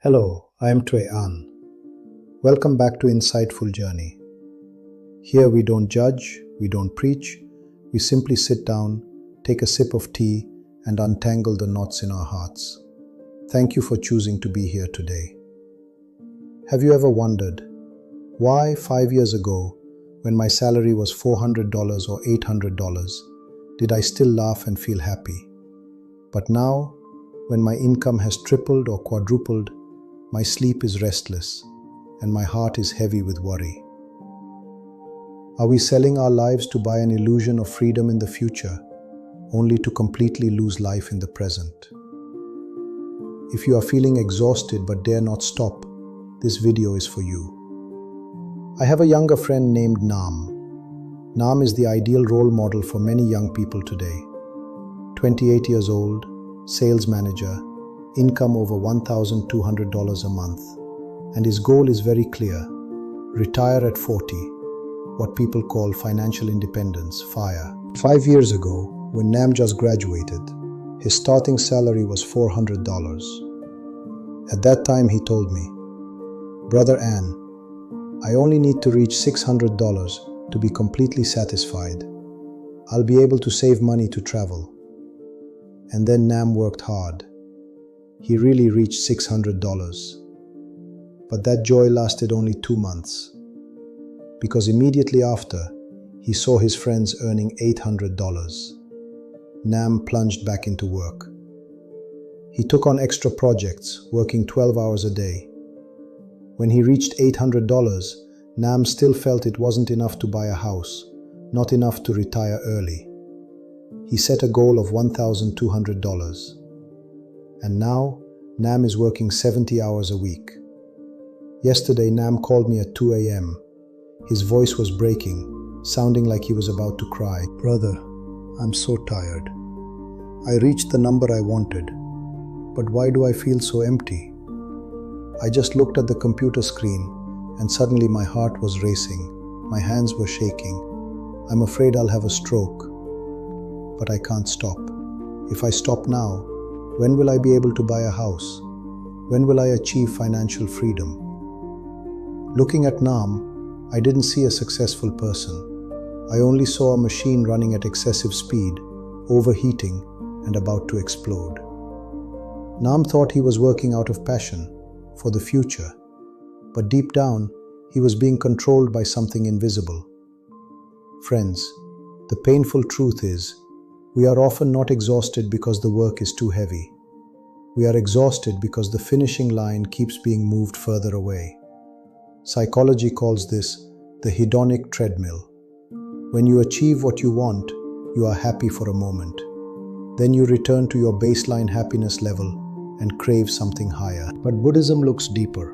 Hello, I am Tuệ An. Welcome back to Insightful Journey. Here we don't judge, we don't preach, we simply sit down, take a sip of tea, and untangle the knots in our hearts. Thank you for choosing to be here today. Have you ever wondered why 5 years ago, when my salary was $400 or $800, did I still laugh and feel happy? But now, when my income has tripled or quadrupled, my sleep is restless, and my heart is heavy with worry. Are we selling our lives to buy an illusion of freedom in the future, only to completely lose life in the present? If you are feeling exhausted but dare not stop, this video is for you. I have a younger friend named Nam. Nam is the ideal role model for many young people today. 28 years old, sales manager, income over $1,200 a month, and his goal is very clear: retire at 40, what people call financial independence, FIRE. 5 years ago, when Nam just graduated, his starting salary was $400. At that time he told me, "Brother An, I only need to reach $600 to be completely satisfied. I'll be able to save money to travel." And then Nam worked hard. He really reached $600. But that joy lasted only 2 months, because immediately after, he saw his friends earning $800. Nam plunged back into work. He took on extra projects, working 12 hours a day. When he reached $800, Nam still felt it wasn't enough to buy a house, not enough to retire early. He set a goal of $1,200. And now, Nam is working 70 hours a week. Yesterday, Nam called me at 2 a.m. His voice was breaking, sounding like he was about to cry. "Brother, I'm so tired. I reached the number I wanted, but why do I feel so empty? I just looked at the computer screen, and suddenly my heart was racing. My hands were shaking. I'm afraid I'll have a stroke. But I can't stop. If I stop now, when will I be able to buy a house? When will I achieve financial freedom?" Looking at Nam, I didn't see a successful person. I only saw a machine running at excessive speed, overheating, and about to explode. Nam thought he was working out of passion for the future, but deep down, he was being controlled by something invisible. Friends, the painful truth is, we are often not exhausted because the work is too heavy. We are exhausted because the finishing line keeps being moved further away. Psychology calls this the hedonic treadmill. When you achieve what you want, you are happy for a moment. Then you return to your baseline happiness level and crave something higher. But Buddhism looks deeper.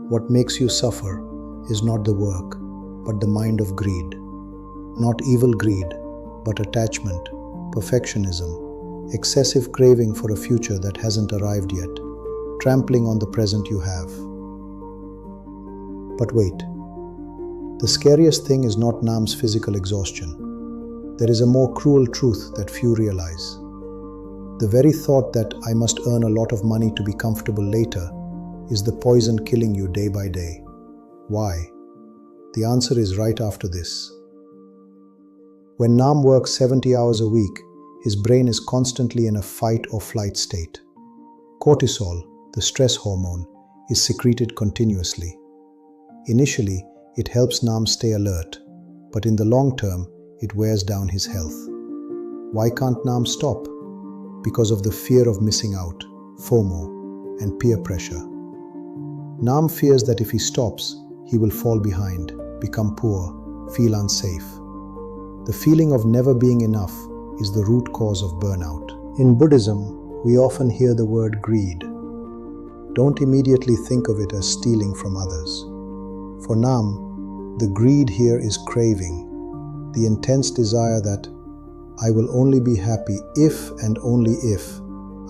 What makes you suffer is not the work, but the mind of greed. Not evil greed, but attachment, perfectionism, excessive craving for a future that hasn't arrived yet, trampling on the present you have. But wait, the scariest thing is not Nam's physical exhaustion. There is a more cruel truth that few realize. The very thought that I must earn a lot of money to be comfortable later is the poison killing you day by day. Why? The answer is right after this. When Nam works 70 hours a week, his brain is constantly in a fight or flight state. Cortisol, the stress hormone, is secreted continuously. Initially, it helps Nam stay alert, but in the long term, it wears down his health. Why can't Nam stop? Because of the fear of missing out, FOMO, and peer pressure. Nam fears that if he stops, he will fall behind, become poor, feel unsafe. The feeling of never being enough is the root cause of burnout. In Buddhism, we often hear the word greed. Don't immediately think of it as stealing from others. For Nam, the greed here is craving, the intense desire that I will only be happy if and only if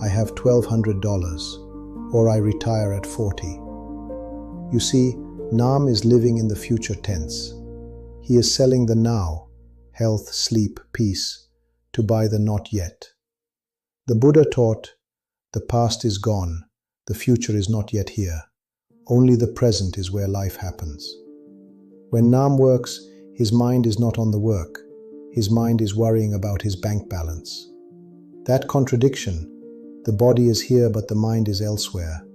I have $1,200 or I retire at 40. You see, Nam is living in the future tense. He is selling the now, health, sleep, peace, to buy the not yet. The Buddha taught, the past is gone, The future is not yet here. Only the present is where life happens. When Nam works, his mind is not on the work. His mind is worrying about his bank balance. That contradiction, the body is here but the mind is elsewhere,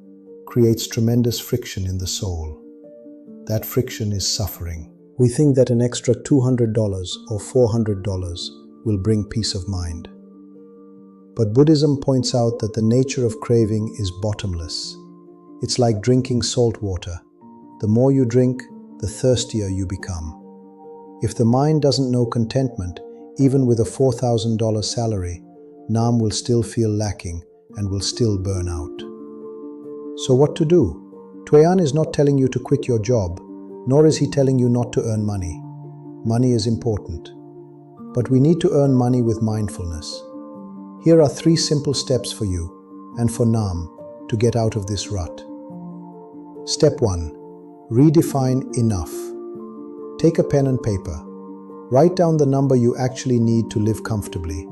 creates tremendous friction in the soul. That friction is suffering. We think that an extra $200 or $400 will bring peace of mind. But Buddhism points out that the nature of craving is bottomless. It's like drinking salt water. The more you drink, the thirstier you become. If the mind doesn't know contentment, even with a $4,000 salary, Nam will still feel lacking and will still burn out. So what to do? Tuệ An is not telling you to quit your job, nor is he telling you not to earn money. Money is important. But we need to earn money with mindfulness. Here are 3 simple steps for you, and for Nam, to get out of this rut. Step 1. Redefine enough. Take a pen and paper. Write down the number you actually need to live comfortably,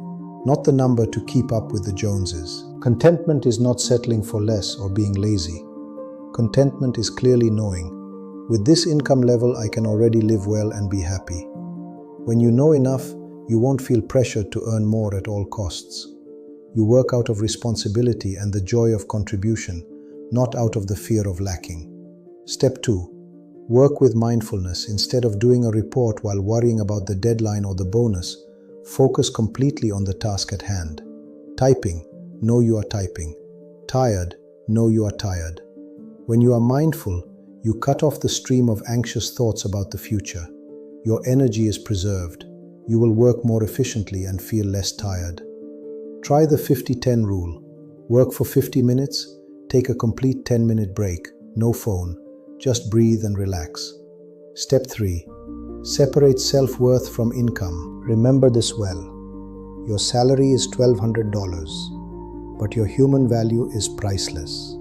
not the number to keep up with the Joneses. Contentment is not settling for less or being lazy. Contentment is clearly knowing, with this income level I can already live well and be happy. When you know enough, you won't feel pressured to earn more at all costs. You work out of responsibility and the joy of contribution, not out of the fear of lacking. Step 2. Work with mindfulness. Instead of doing a report while worrying about the deadline or the bonus, focus completely on the task at hand. Typing, know you are typing. Tired, know you are tired. When you are mindful, you cut off the stream of anxious thoughts about the future. Your energy is preserved. You will work more efficiently and feel less tired. Try the 50-10 rule. Work for 50 minutes, take a complete 10-minute break, no phone, just breathe and relax. Step 3. Separate self-worth from income. Remember this well. Your salary is $1,200, but your human value is priceless.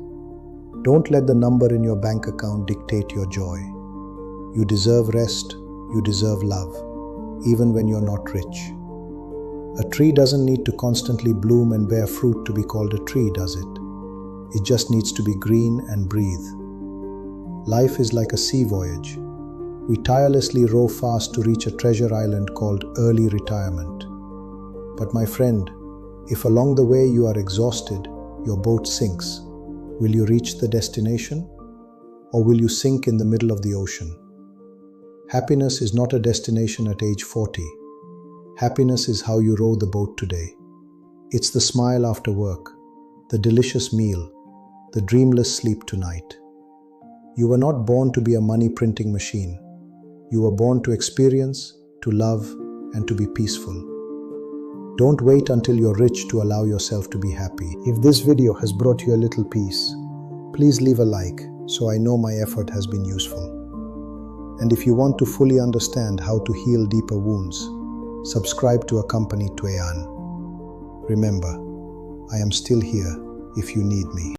Don't let the number in your bank account dictate your joy. You deserve rest, you deserve love, even when you're not rich. A tree doesn't need to constantly bloom and bear fruit to be called a tree, does it? It just needs to be green and breathe. Life is like a sea voyage. We tirelessly row fast to reach a treasure island called early retirement. But my friend, if along the way you are exhausted, your boat sinks, will you reach the destination? Or will you sink in the middle of the ocean? Happiness is not a destination at age 40. Happiness is how you row the boat today. It's the smile after work, the delicious meal, the dreamless sleep tonight. You were not born to be a money printing machine. You were born to experience, to love, and to be peaceful. Don't wait until you're rich to allow yourself to be happy. If this video has brought you a little peace, please leave a like so I know my effort has been useful. And if you want to fully understand how to heal deeper wounds, subscribe to accompany Tuệ An. Remember, I am still here if you need me.